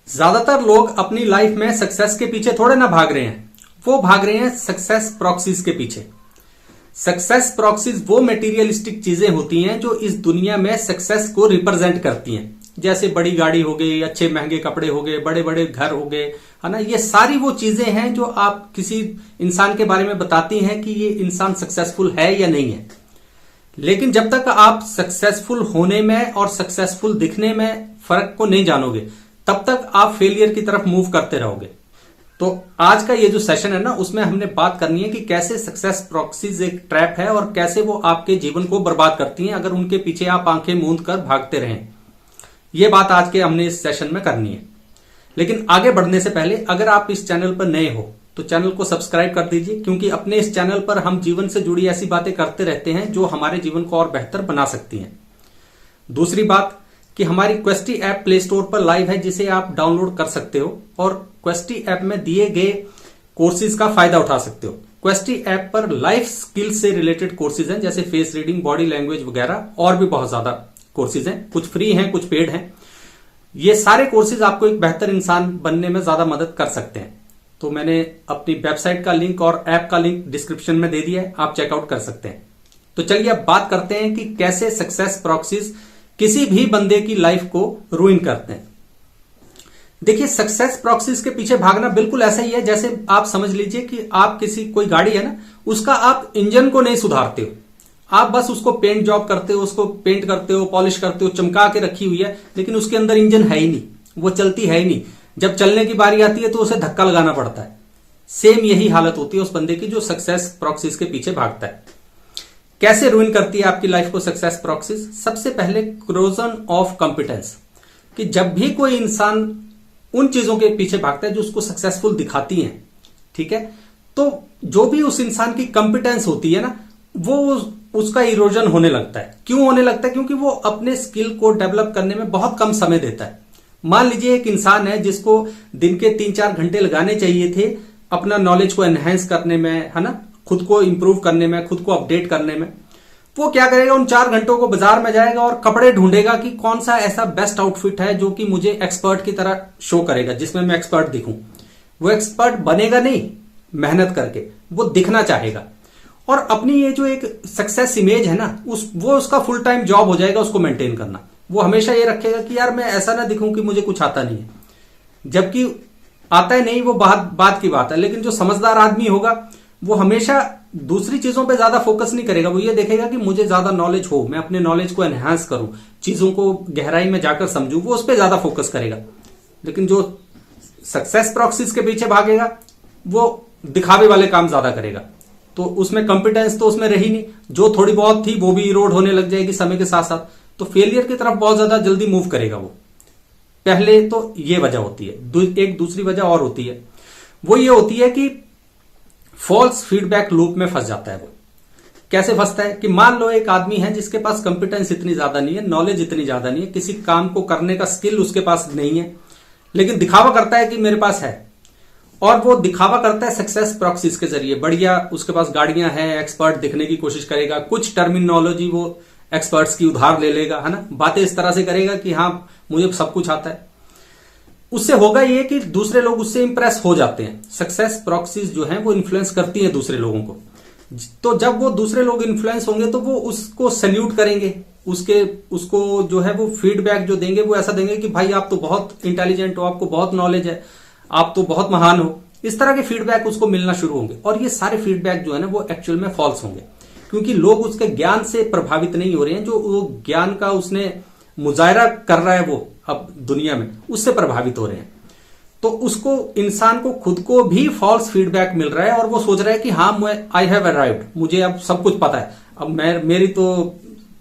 ज्यादातर लोग अपनी लाइफ में सक्सेस के पीछे थोड़े ना भाग रहे हैं, वो भाग रहे हैं सक्सेस प्रॉक्सीज के पीछे। सक्सेस प्रॉक्सीज वो मटेरियलिस्टिक चीजें होती हैं जो इस दुनिया में सक्सेस को रिप्रेजेंट करती हैं, जैसे बड़ी गाड़ी हो गई, अच्छे महंगे कपड़े हो गए, बड़े बड़े घर हो गए, है ना। ये सारी वो चीजें हैं जो आप किसी इंसान के बारे में बताती हैं कि ये इंसान सक्सेसफुल है या नहीं है। लेकिन जब तक आप सक्सेसफुल होने में और सक्सेसफुल दिखने में फर्क को नहीं जानोगे, तब तक आप फेलियर की तरफ मूव करते रहोगे। तो आज का ये जो सेशन है ना, उसमें हमने बात करनी है कि कैसे सक्सेस प्रॉक्सीज एक ट्रैप है और कैसे वो आपके जीवन को बर्बाद करती हैं अगर उनके पीछे आप आंखें मूंद कर भागते रहें। ये बात आज के हमने इस सेशन में करनी है। लेकिन आगे बढ़ने से पहले अगर आप इस चैनल पर नए हो तो चैनल को सब्सक्राइब कर दीजिए, क्योंकि अपने इस चैनल पर हम जीवन से जुड़ी ऐसी बातें करते रहते हैं जो हमारे जीवन को और बेहतर बना सकती हैं। दूसरी बात कि हमारी क्वेस्टी ऐप प्ले स्टोर पर लाइव है, जिसे आप डाउनलोड कर सकते हो और क्वेस्टी ऐप में दिए गए कोर्सेज का फायदा उठा सकते हो। क्वेस्टी ऐप पर लाइफ स्किल्स से रिलेटेड कोर्सेज हैं, जैसे फेस रीडिंग, बॉडी लैंग्वेज वगैरह, और भी बहुत ज्यादा कोर्सेज हैं। कुछ फ्री हैं, कुछ पेड हैं। ये सारे कोर्सेज आपको एक बेहतर इंसान बनने में ज्यादा मदद कर सकते हैं। तो मैंने अपनी वेबसाइट का लिंक और ऐप का लिंक डिस्क्रिप्शन में दे दिया है, आप चेकआउट कर सकते हैं। तो चलिए अब बात करते हैं कि कैसे सक्सेस प्रॉक्सीज किसी भी बंदे की लाइफ को रूइन करते हैं। देखिए, सक्सेस प्रॉक्सीज के पीछे भागना बिल्कुल ऐसा ही है जैसे आप समझ लीजिए कि आप कोई गाड़ी है ना, उसका आप इंजन को नहीं सुधारते हो, आप बस उसको पेंट जॉब करते हो, उसको पेंट करते हो, पॉलिश करते हो, चमका के रखी हुई है, लेकिन उसके अंदर इंजन है ही नहीं, वो चलती है ही नहीं। जब चलने की बारी आती है तो उसे धक्का लगाना पड़ता है। सेम यही हालत होती है उस बंदे की जो सक्सेस प्रॉक्सीज के पीछे भागता है। कैसे रूइन करती है आपकी लाइफ को सक्सेस प्रॉक्सीज? सबसे पहले क्रोजन ऑफ कॉम्पिटेंस, कि जब भी कोई इंसान उन चीजों के पीछे भागता है जो उसको सक्सेसफुल दिखाती हैं, ठीक है, तो जो भी उस इंसान की कॉम्पिटेंस होती है ना, वो उसका इरोजन होने लगता है। क्यों होने लगता है? क्योंकि वो अपने स्किल को डेवलप करने में बहुत कम समय देता है। मान लीजिए एक इंसान है जिसको दिन के 3-4 घंटे लगाने चाहिए थे अपना नॉलेज को एनहेंस करने में, है ना, खुद को इंप्रूव करने में, खुद को अपडेट करने में। वो क्या करेगा? उन 4 घंटों को बाजार में जाएगा और कपड़े ढूंढेगा कि कौन सा ऐसा बेस्ट आउटफिट है जो कि मुझे एक्सपर्ट की तरह शो करेगा, जिसमें मैं एक्सपर्ट दिखूं। वो एक्सपर्ट बनेगा नहीं मेहनत करके, वो दिखना चाहेगा। और अपनी ये जो एक सक्सेस इमेज है ना, वो उसका फुल टाइम जॉब हो जाएगा उसको मेंटेन करना। वो हमेशा ये रखेगा कि यार मैं ऐसा ना दिखूं कि मुझे कुछ आता नहीं है, जबकि आता है नहीं, वो बात की बात है। लेकिन जो समझदार आदमी होगा वो हमेशा दूसरी चीजों पे ज्यादा फोकस नहीं करेगा। वो ये देखेगा कि मुझे ज्यादा नॉलेज हो, मैं अपने नॉलेज को एनहांस करूं, चीजों को गहराई में जाकर समझूं, वो उस पर ज्यादा फोकस करेगा। लेकिन जो सक्सेस प्रॉक्सीज के पीछे भागेगा वो दिखावे वाले काम ज्यादा करेगा, तो उसमें कॉम्पिटेंस तो उसमें रही नहीं। जो थोड़ी बहुत थी वो भी इरोड होने लग जाएगी समय के साथ साथ, तो फेलियर की तरफ बहुत ज्यादा जल्दी मूव करेगा वो। पहले तो ये वजह होती है। एक दूसरी वजह और होती है, वो ये होती है कि फॉल्स फीडबैक लूप में फंस जाता है। वो कैसे फंसता है कि मान लो एक आदमी है जिसके पास कॉम्पिटेंस इतनी ज्यादा नहीं है, नॉलेज इतनी ज्यादा नहीं है, किसी काम को करने का स्किल उसके पास नहीं है, लेकिन दिखावा करता है कि मेरे पास है। और वो दिखावा करता है सक्सेस प्रॉक्सीज के जरिए। बढ़िया उसके पास गाड़ियां हैं, एक्सपर्ट दिखने की कोशिश करेगा, कुछ टर्मिनोलॉजी वो एक्सपर्ट्स की उधार ले लेगा, है ना, बातें इस तरह से करेगा कि हाँ मुझे सब कुछ आता है। उससे होगा ये कि दूसरे लोग उससे इंप्रेस हो जाते हैं। सक्सेस प्रॉक्सीज जो हैं वो इन्फ्लुएंस करती हैं दूसरे लोगों को। तो जब वो दूसरे लोग इन्फ्लुएंस होंगे तो वो उसको सैल्यूट करेंगे, उसको जो है वो फीडबैक जो देंगे वो ऐसा देंगे कि भाई आप तो बहुत इंटेलिजेंट हो, आपको बहुत नॉलेज है, आप तो बहुत महान हो। इस तरह के फीडबैक उसको मिलना शुरू होंगे। और ये सारे फीडबैक जो है ना वो एक्चुअल में फॉल्स होंगे, क्योंकि लोग उसके ज्ञान से प्रभावित नहीं हो रहे हैं। जो वो ज्ञान का उसने मुजाहरा कर रहा है वो अब दुनिया में, उससे प्रभावित हो रहे हैं। तो उसको, इंसान को खुद को भी फॉल्स फीडबैक मिल रहा है और वो सोच रहा है कि हाँ आई हैव अराइव्ड, मुझे अब सब कुछ पता है, अब मेरी तो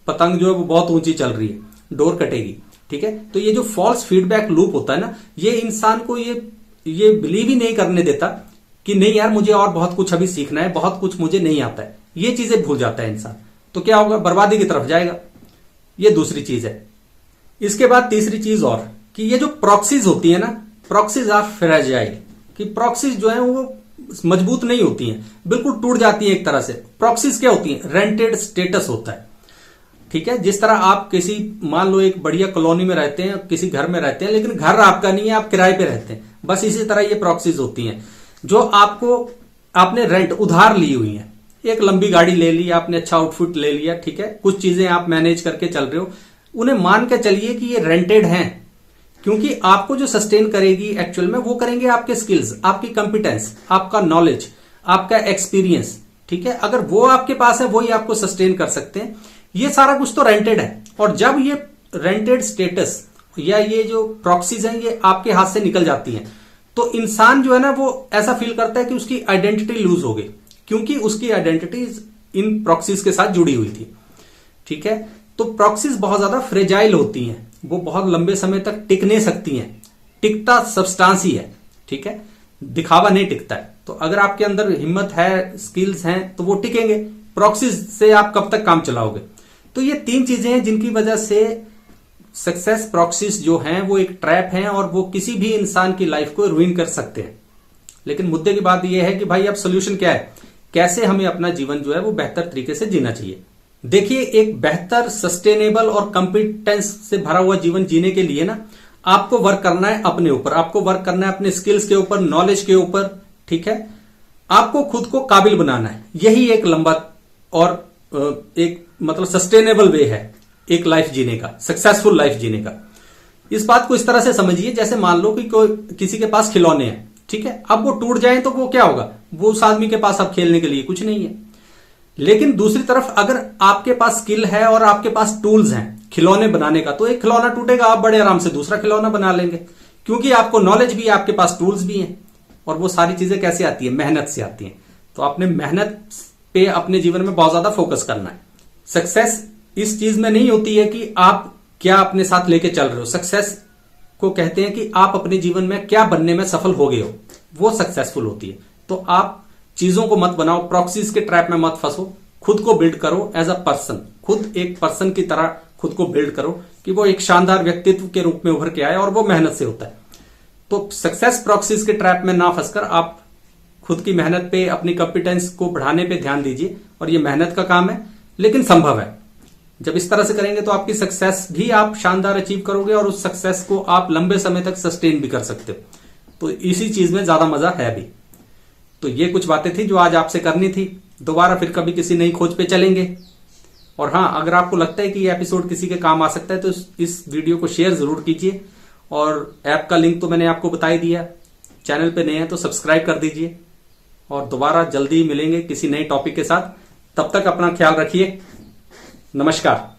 पतंग जो है वो बहुत ऊंची चल रही है, डोर कटेगी, ठीक है। तो ये जो फॉल्स फीडबैक लूप होता है ना, ये इंसान को ये बिलीव ही नहीं करने देता कि नहीं यार मुझे और बहुत कुछ अभी सीखना है, बहुत कुछ मुझे नहीं आता है। ये चीजें भूल जाता है इंसान, तो क्या होगा? बर्बादी की तरफ जाएगा। ये दूसरी चीज है। इसके बाद तीसरी चीज और, कि ये जो प्रॉक्सीज होती है ना, प्रॉक्सीज आर फ्रेजाइल, कि प्रॉक्सीज जो है वो मजबूत नहीं होती हैं, बिल्कुल टूट जाती हैं एक तरह से। प्रॉक्सीज क्या होती हैं? रेंटेड स्टेटस होता है। ठीक है। जिस तरह आप किसी मान लो एक बढ़िया कॉलोनी में रहते हैं, किसी घर में रहते हैं, लेकिन घर आपका नहीं है, आप किराए पे रहते हैं, बस इसी तरह ये प्रॉक्सीज होती हैं जो आपने रेंट उधार ली हुई है। एक लंबी गाड़ी ले ली आपने, अच्छा आउटफिट ले लिया, ठीक है, कुछ चीजें आप मैनेज करके चल रहे हो, उन्हें मान के चलिए कि ये रेंटेड हैं, क्योंकि आपको जो सस्टेन करेगी एक्चुअल में वो करेंगे आपके स्किल्स, आपकी कंपिटेंस, आपका नॉलेज, आपका एक्सपीरियंस, ठीक है। अगर वो आपके पास है वही आपको सस्टेन कर सकते हैं। ये सारा कुछ तो रेंटेड है, और जब ये रेंटेड स्टेटस या ये जो प्रॉक्सीज हैं ये आपके हाथ से निकल जाती हैं, तो इंसान जो है ना वो ऐसा फील करता है कि उसकी आइडेंटिटी लूज हो गई, क्योंकि उसकी आइडेंटिटी इन प्रॉक्सीज के साथ जुड़ी हुई थी, ठीक है। तो प्रॉक्सीज बहुत ज्यादा फ्रेजाइल होती हैं, वो बहुत लंबे समय तक टिक नहीं सकती हैं। टिकता सब्सटेंस ही है, ठीक है, दिखावा नहीं टिकता है। तो अगर आपके अंदर हिम्मत है, स्किल्स हैं, तो वो टिकेंगे। प्रॉक्सीज से आप कब तक काम चलाओगे? तो ये 3 चीजें हैं जिनकी वजह से सक्सेस प्रॉक्सीज जो हैं वो एक ट्रैप हैं, और वो किसी भी इंसान की लाइफ को रुइन कर सकते हैं। लेकिन मुद्दे की बात यह है कि भाई अब सोल्यूशन क्या है, कैसे हमें अपना जीवन जो है वो बेहतर तरीके से जीना चाहिए। देखिए, एक बेहतर, सस्टेनेबल और कॉम्पिटेंस से भरा हुआ जीवन जीने के लिए ना आपको वर्क करना है अपने ऊपर, आपको वर्क करना है अपने स्किल्स के ऊपर, नॉलेज के ऊपर, ठीक है। आपको खुद को काबिल बनाना है। यही एक लंबा और एक मतलब सस्टेनेबल वे है एक लाइफ जीने का, सक्सेसफुल लाइफ जीने का। इस बात को इस तरह से समझिए, जैसे मान लो कि कोई किसी के पास खिलौने हैं, ठीक है, अब वो टूट जाए तो वो क्या होगा, वो उस आदमी के पास अब खेलने के लिए कुछ नहीं है। लेकिन दूसरी तरफ अगर आपके पास स्किल है और आपके पास टूल्स हैं खिलौने बनाने का, तो एक खिलौना टूटेगा, आप बड़े आराम से दूसरा खिलौना बना लेंगे, क्योंकि आपको नॉलेज भी है, आपके पास टूल्स भी हैं। और वो सारी चीजें कैसे आती है? मेहनत से आती हैं। तो आपने मेहनत पे अपने जीवन में बहुत ज्यादा फोकस करना है। सक्सेस इस चीज में नहीं होती है कि आप क्या अपने साथ लेके चल रहे हो। सक्सेस को कहते हैं कि आप अपने जीवन में क्या बनने में सफल हो गए हो, वो सक्सेसफुल होती है। तो आप चीजों को मत बनाओ, प्रॉक्सीज के ट्रैप में मत फंसो, खुद को बिल्ड करो एज अ पर्सन। खुद एक पर्सन की तरह खुद को बिल्ड करो कि वो एक शानदार व्यक्तित्व के रूप में उभर के आए, और वो मेहनत से होता है। तो सक्सेस प्रॉक्सीज के ट्रैप में ना फंसकर आप खुद की मेहनत पे, अपनी कॉम्पिटेंस को बढ़ाने पे ध्यान दीजिए। और ये मेहनत का काम है, लेकिन संभव है। जब इस तरह से करेंगे तो आपकी सक्सेस भी आप शानदार अचीव करोगे, और उस सक्सेस को आप लंबे समय तक सस्टेन भी कर सकते हो। तो इसी चीज में ज्यादा मजा है भी। तो ये कुछ बातें थी जो आज आपसे करनी थी। दोबारा फिर कभी किसी नई खोज पे चलेंगे। और हाँ, अगर आपको लगता है कि ये एपिसोड किसी के काम आ सकता है तो इस वीडियो को शेयर जरूर कीजिए। और ऐप का लिंक तो मैंने आपको बता ही दिया। चैनल पे नए हैं तो सब्सक्राइब कर दीजिए। और दोबारा जल्दी मिलेंगे किसी नए टॉपिक के साथ। तब तक अपना ख्याल रखिए। नमस्कार।